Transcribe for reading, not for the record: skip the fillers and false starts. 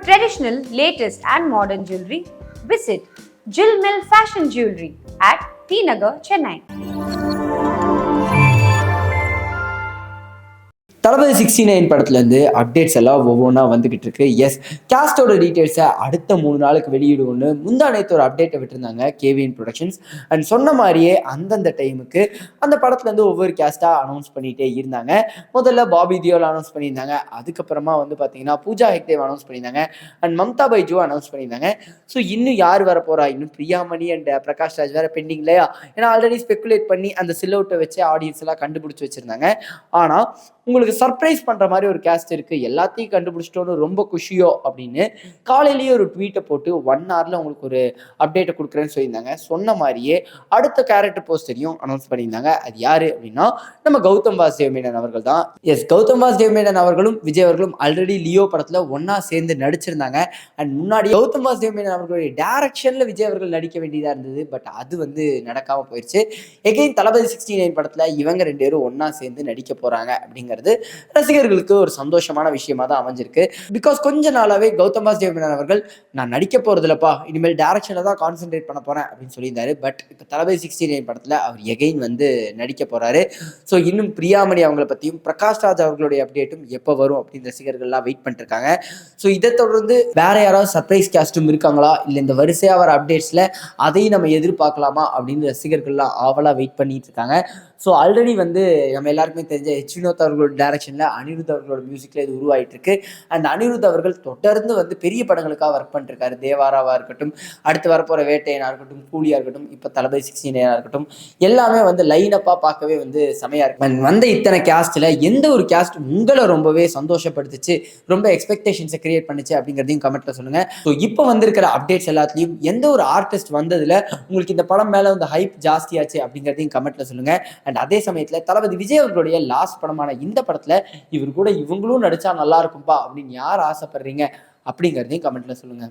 traditional, latest and modern jewelry, visit Jill Mill Fashion Jewelry at T Nagar, Chennai. தளபதி 69 படத்துலேருந்து updates எல்லாம் ஒவ்வொன்றா வந்துகிட்டு இருக்கு. எஸ், கேஸ்டோட டீட்டெயில்ஸை அடுத்த 3 நாளுக்கு வெளியிடுவோன்னு முந்தா நேற்று ஒரு அப்டேட்டை விட்டுருந்தாங்க கேவிஎன் ப்ரொடக்ஷன்ஸ். அண்ட் சொன்ன மாதிரியே அந்தந்த டைமுக்கு அந்த படத்துலேருந்து ஒவ்வொரு கேஸ்ட்டாக அனௌன்ஸ் பண்ணிகிட்டே இருந்தாங்க. முதல்ல பாபி தியோல் அனௌன்ஸ் பண்ணியிருந்தாங்க. அதுக்கப்புறமா வந்து பார்த்தீங்கன்னா பூஜா ஹெக்டேவ் அனௌன்ஸ் பண்ணியிருந்தாங்க. அண்ட் மம்தா பைஜூ அனௌன்ஸ் பண்ணியிருந்தாங்க. ஸோ இன்னும் யார் வர போகிறா, இன்னும் பிரியாமணி அண்ட் பிரகாஷ் ராஜ் வேறு பெண்டிங் இல்லையா? ஏன்னா ஆல்ரெடி ஸ்பெக்குலேட் பண்ணி அந்த சில்லவுட்டை வச்சு ஆடியன்ஸ் எல்லாம் கண்டுபிடிச்சி வச்சுருந்தாங்க. ஆனால் உங்களுக்கு சர்ப்ரைஸ் பண்ணுற மாதிரி ஒரு கேஸ்ட் இருக்குது, எல்லாத்தையும் கண்டுபிடிச்சிட்டோன்னு ரொம்ப குஷியோ அப்படின்னு காலையிலேயே ஒரு ட்வீட்டை போட்டு 1 ஹவரில் உங்களுக்கு ஒரு அப்டேட்டை கொடுக்குறேன்னு சொல்லியிருந்தாங்க. சொன்ன மாதிரியே அடுத்த கேரக்டர் போஸ்டரையும் அனௌன்ஸ் பண்ணியிருந்தாங்க. அது யார் அப்படின்னா நம்ம கௌதம் வாசுதேவ் மேனன் அவர்கள் தான். எஸ், கௌதம் வாசுதேவ் மேனன் அவர்களும் விஜய் அவர்களும் ஆல்ரெடி லியோ படத்தில் ஒன்றா சேர்ந்து நடிச்சிருந்தாங்க. அண்ட் முன்னாடி கௌதம் வாசுதேவ் மேனன் அவர்களுடைய டைரக்ஷனில் விஜய் அவர்கள் நடிக்க வேண்டியதாக இருந்தது. பட் அது வந்து நடக்காமல் போயிடுச்சு. எகைன் தளபதி 69 படத்தில் இவங்க 2 பேரும் ஒன்றா சேர்ந்து நடிக்க போகிறாங்க அப்படிங்கிறது ரசிகர்களுக்கு ஒரு சந்தோஷமான விஷயமா தான் அமைஞ்சிருக்கு. பிகாஸ் கொஞ்ச நாளாவே கௌதம் வாசுதேவ் மேனன் அவர்கள் நான் நடிக்க போறதில்லப்பா, இனிமேல் டைரக்ஷன்ல தான் கான்சென்ட்ரேட் பண்ண போறேன் அப்படின்னு சொல்லியிருந்தாரு. பட் இப்போ தளபதி 69 படத்துல அவர் எகைன் வந்து நடிக்க போறாரு. ஸோ இன்னும் பிரியாமணி அவங்களை பத்தியும் பிரகாஷ் ராஜ் அவர்களுடைய அப்டேட்டும் எப்போ வரும் அப்படின்னு ரசிகர்கள்லாம் வெயிட் பண்ணிட்டு இருக்காங்க. ஸோ இதை தொடர்ந்து வேற யாராவது சர்ப்ரைஸ் கேஸ்டும் இருக்காங்களா, இல்லை இந்த வரிசையா வர அப்டேட்ஸ்ல அதையும் நம்ம எதிர்பார்க்கலாமா அப்படின்னு ரசிகர்கள்லாம் ஆவலா வெயிட் பண்ணிட்டு இருக்காங்க. ஸோ ஆல்ரெடி வந்து நம்ம எல்லாருக்குமே தெரிஞ்ச ஹெச் வினோத் அவர்களோட டைரக்ஷனில் அனிருத் அவர்களோட மியூசிக்கில் இது உருவாகிட்டு இருக்கு. அண்ட் அனிருத் அவர்கள் தொடர்ந்து வந்து பெரிய படங்களுக்காக ஒர்க் பண்ணிருக்காரு. தேவாராவாக இருக்கட்டும், அடுத்து வரப்போகிற வேட்டையனாக இருக்கட்டும், கூலியாக இருக்கட்டும், இப்போ தளபதி 69 இருக்கட்டும், எல்லாமே வந்து லைனப்பாக பார்க்கவே வந்து செமையாக இருக்கு. அண்ட் வந்த இத்தனை கேஸ்டில் எந்த ஒரு கேஸ்ட் உங்களை ரொம்பவே சந்தோஷப்படுத்துச்சு, ரொம்ப எக்ஸ்பெக்டேஷன்ஸை கிரியேட் பண்ணுச்சு அப்படிங்கிறதையும் கமெண்ட்டில் சொல்லுங்கள். ஸோ இப்போ வந்திருக்கிற அப்டேட்ஸ் எல்லாத்துலேயும் எந்த ஒரு ஆர்டிஸ்ட் வந்ததில் உங்களுக்கு இந்த படம் மேலே வந்து ஹைப் ஜாஸ்தியாச்சு அப்படிங்கிறதையும் கமெண்ட்டில் சொல்லுங்கள். அண்ட் அதே சமயத்துல தளபதி விஜய் அவர்களுடைய லாஸ்ட் படமான இந்த படத்துல இவர் கூட இவங்களும் நடிச்சா நல்லா இருக்கும்பா அப்படின்னு யார் ஆசைப்படுறீங்க அப்படிங்கிறதையும் கமெண்ட்ல சொல்லுங்க.